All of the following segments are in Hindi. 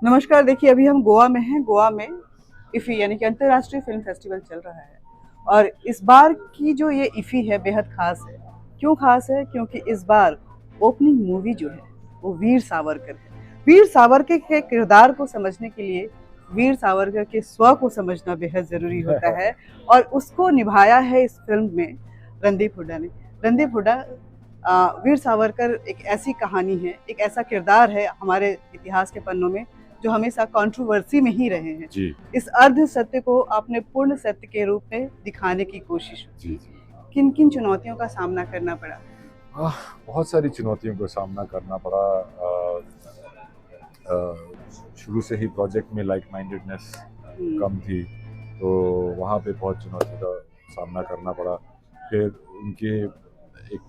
नमस्कार। देखिए, अभी हम गोवा में हैं। गोवा में इफ़ी यानी कि अंतर्राष्ट्रीय फिल्म फेस्टिवल चल रहा है और इस बार की जो ये इफ़ी है बेहद ख़ास है। क्यों ख़ास है? क्योंकि इस बार ओपनिंग मूवी जो है वो वीर सावरकर है। वीर सावरकर के किरदार को समझने के लिए वीर सावरकर के स्व को समझना बेहद ज़रूरी होता है और उसको निभाया है इस फ़िल्म में रणदीप हुड्डा ने। रणदीप हुड्डा वीर सावरकर एक ऐसी कहानी है, एक ऐसा किरदार है हमारे इतिहास के पन्नों में जो हमेशा कंट्रोवर्सी में ही रहे हैं। जी इस अर्ध सत्य को आपने पूर्ण सत्य के रूप में दिखाने की कोशिश जी की। जी किन किन चुनौतियों का सामना करना पड़ा? बहुत सारी चुनौतियों का सामना करना पड़ा। शुरू से ही प्रोजेक्ट में लाइक माइंडेडनेस कम थी, तो वहाँ पे बहुत चुनौती का सामना करना पड़ा। फिर उनके एक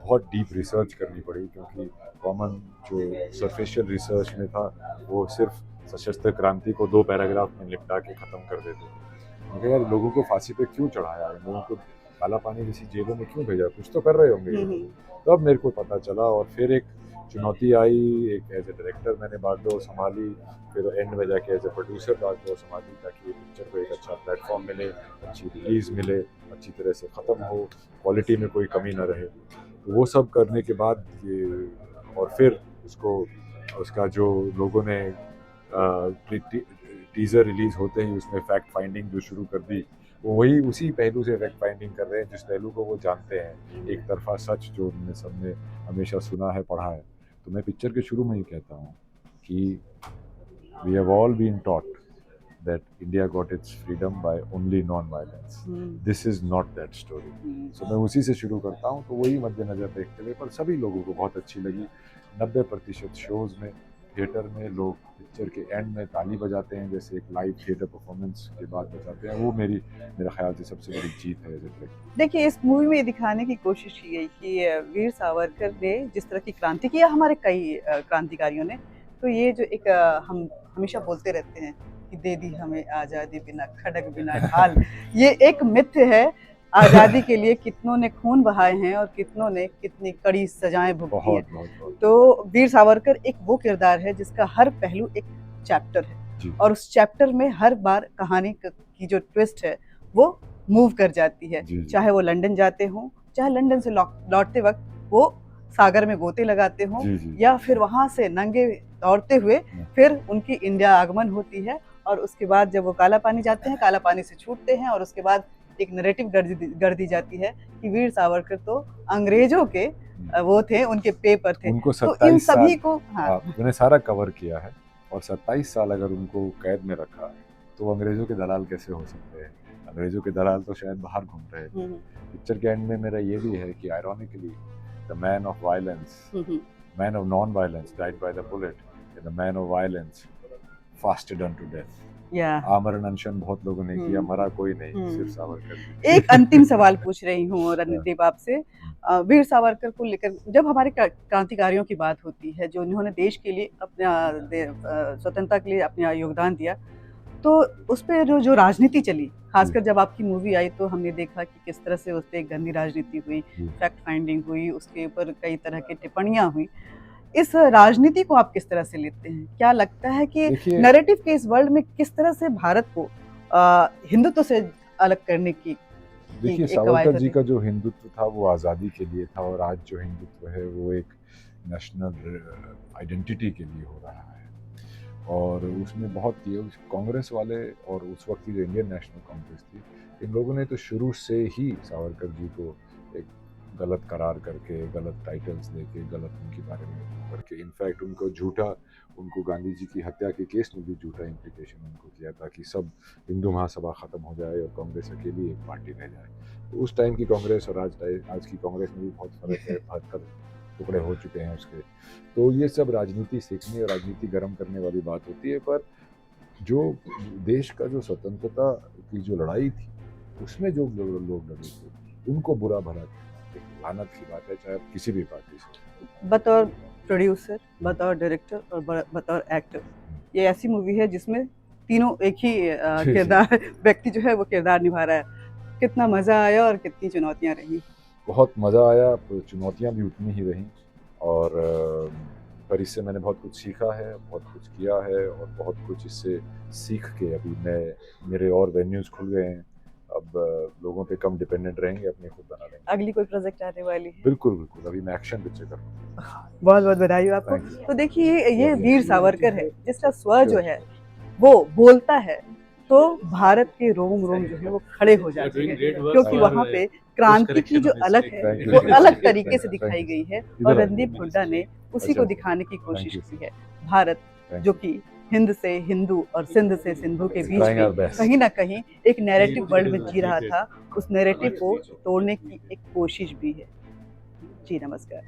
बहुत डीप रिसर्च करनी पड़ी, क्योंकि कॉमन जो सरफेशियल रिसर्च में था वो सिर्फ सशस्त्र क्रांति को 2 पैराग्राफ में निपटा के ख़त्म कर देते थे। मैंने कहा यार, लोगों को फांसी पे क्यों चढ़ाया, इन लोगों को काला पानी जैसी जेलों में क्यों भेजा, कुछ तो कर रहे होंगे ये लोग। तब मेरे को पता चला, और फिर एक चुनौती आई। एक एज ए डायरेक्टर मैंने बागडोर संभाली, फिर एंड में जाके एज ए प्रोड्यूसर बागडोर संभाली, ताकि ये पिक्चर को एक अच्छा प्लेटफॉर्म मिले, अच्छी रिलीज़ मिले, अच्छी तरह से ख़त्म हो, क्वालिटी में कोई कमी ना रहे। तो वो सब करने के बाद ये, और फिर उसको उसका जो लोगों ने टीज़र रिलीज़ होते ही उसमें फैक्ट फाइंडिंग जो शुरू कर दी, वो वही उसी पहलू से फैक्ट फाइंडिंग कर रहे हैं जिस पहलू को वो जानते हैं, एक तरफा सच जो उन्होंने सबने हमेशा सुना है, पढ़ा है। तो मैं पिक्चर के शुरू में ही कहता हूँ कि we have all been taught that India got its freedom by only non-violence. This is not that story. So मैं उसी से शुरू करता हूँ। तो वही मद्देनजर देखते हुए, पर सभी लोगों को बहुत अच्छी लगी। 90% शोज़ में, थिएटर में लोग पिक्चर के एंड में ताली बजाते हैं, जैसे एक लाइव थिएटर परफॉर्मेंस के बाद बजाते हैं। वो मेरा ख्याल से सबसे बड़ी जीत है। देखिए, इस मूवी में दिखाने की कोशिश की गई कि वीर सावरकर ने जिस तरह की क्रांति किया हमारे कई क्रांतिकारियों ने, तो ये जो एक हम हमेशा बोलते रहते हैं कि दे दी हमें आज़ादी बिना खड़ग बिना ढाल, ये एक मिथ है। आज़ादी के लिए कितनों ने खून बहाए हैं और कितनों ने कितनी कड़ी सजाएं भुगती हैं। तो वीर सावरकर एक वो किरदार है जिसका हर पहलू एक चैप्टर है और उस चैप्टर में हर बार कहानी की जो ट्विस्ट है वो मूव कर जाती है। चाहे वो लंदन जाते हों, चाहे लंदन से लौटते वक्त वो सागर में गोते लगाते हों, या फिर वहाँ से नंगे दौड़ते हुए फिर उनकी इंडिया आगमन होती है, और उसके बाद जब वो काला पानी जाते हैं, काला पानी से छूटते हैं, और उसके बाद एक नैरेटिव गढ़ दी जाती है कि वीर सावरकर तो अंग्रेजों के वो थे, उनके पेपर थे। उनको तो इन सभी को मैंने सारा कवर किया है, और 27 साल अगर उनको कैद में रखा तो अंग्रेजों के दलाल कैसे हो सकते हैं? अंग्रेजों के दलाल तो शायद बाहर घूम रहे थे। पिक्चर के एंड में मेरा ये भी है कि ironically the man of violence, man of non violence died by the bullet, and the man of violence fasted unto death. आमरण अनशन बहुत लोगों ने किया, मरा कोई नहीं, सिर्फ सावरकर। एक अंतिम सवाल पूछ रही हूँ रणदीप आपसे, वीर सावरकर को लेकर जब हमारे क्रांतिकारियों की बात होती है जो उन्होंने देश के लिए अपना स्वतंत्रता के लिए अपना योगदान दिया, तो उस पर जो राजनीति चली, खासकर जब आपकी मूवी आई तो हमने देखा कि किस तरह से उस पर गंदी राजनीति हुई, फैक्ट फाइंडिंग हुई, उसके ऊपर कई तरह की टिप्पणियां हुई। इस राजनीति को आप किस तरह से लेते हैं? क्या लगता है कि नैरेटिव के इस वर्ल्ड में किस तरह से भारत को हिंदुत्व से अलग करने की? देखिए, सावरकर जी का जो हिंदुत्व था वो आज़ादी के लिए था, और आज जो हिंदुत्व है वो एक नेशनल आइडेंटिटी के लिए हो रहा है। और उसमें बहुत किए कांग्रेस वाले, और उस वक्त की जो इंडियन नेशनल कांग्रेस थी, इन लोगों ने तो शुरू से ही सावरकर जी को एक गलत करार करके, गलत टाइटल्स देके, गलत उनके बारे में करके, इनफैक्ट उनको गांधी जी की हत्या के केस में भी झूठा इम्प्लीकेशन उनको किया था कि सब हिंदू महासभा ख़त्म हो जाए और कांग्रेस अकेली एक पार्टी रह जाए। तो उस टाइम की कांग्रेस और आज की कांग्रेस में भी बहुत फ़र्क है, 72 टुकड़े हो चुके हैं उसके। तो ये सब राजनीति सीखने और राजनीति गर्म करने वाली बात होती है, पर जो देश का जो स्वतंत्रता की जो लड़ाई थी उसमें जो लोग लड़े थे उनको बुरा भला लानत की बात है, चाहे किसी भी पार्टी से। बतौर प्रोड्यूसर, बतौर डायरेक्टर और बतौर एक्टर, ये ऐसी मूवी है जिसमें तीनों एक ही किरदार व्यक्ति जो है वो किरदार निभा रहा है। कितना मज़ा आया और कितनी चुनौतियाँ रही? बहुत मज़ा आया, चुनौतियाँ भी उतनी ही रहीं, और पर इससे मैंने बहुत कुछ सीखा है, बहुत कुछ किया है और बहुत कुछ इससे सीख के अभी मेरे और वेन्यूज़ खुल गए हैं। अब लोगों पे कम डिपेंडेंट रहेंगे, अपने खुद बना लेंगे। अगली कोई प्रोजेक्ट आने वाली है? बिल्कुल, बिल्कुल। अभी मैं एक्शन पिक्चर कर रहा हूँ। बहुत-बहुत बधाई हो आपको। Thank you. तो देखिए ये वीर सावरकर है, जिसका स्वर जो श्योर, है वो बोलता है तो भारत के रोम-रोम जो है वो खड़े हो जाते हैं, क्योंकि वहाँ पे क्रांति की जो अलग है Thank you, वो thank you, अलग thank तरीके you, से thank दिखाई you. गई है इधर और आइए। रणदीप हुड्डा ने उसी अच्छा। को दिखाने की कोशिश you. की है। भारत Thank जो you. कि हिंद से हिंदू और सिंध से सिंधु के बीच Trying our में best. कहीं न कहीं एक नैरेटिव वर्ल्ड में जी रहा था, उस नैरेटिव को तोड़ने की एक कोशिश भी है। जी नमस्कार।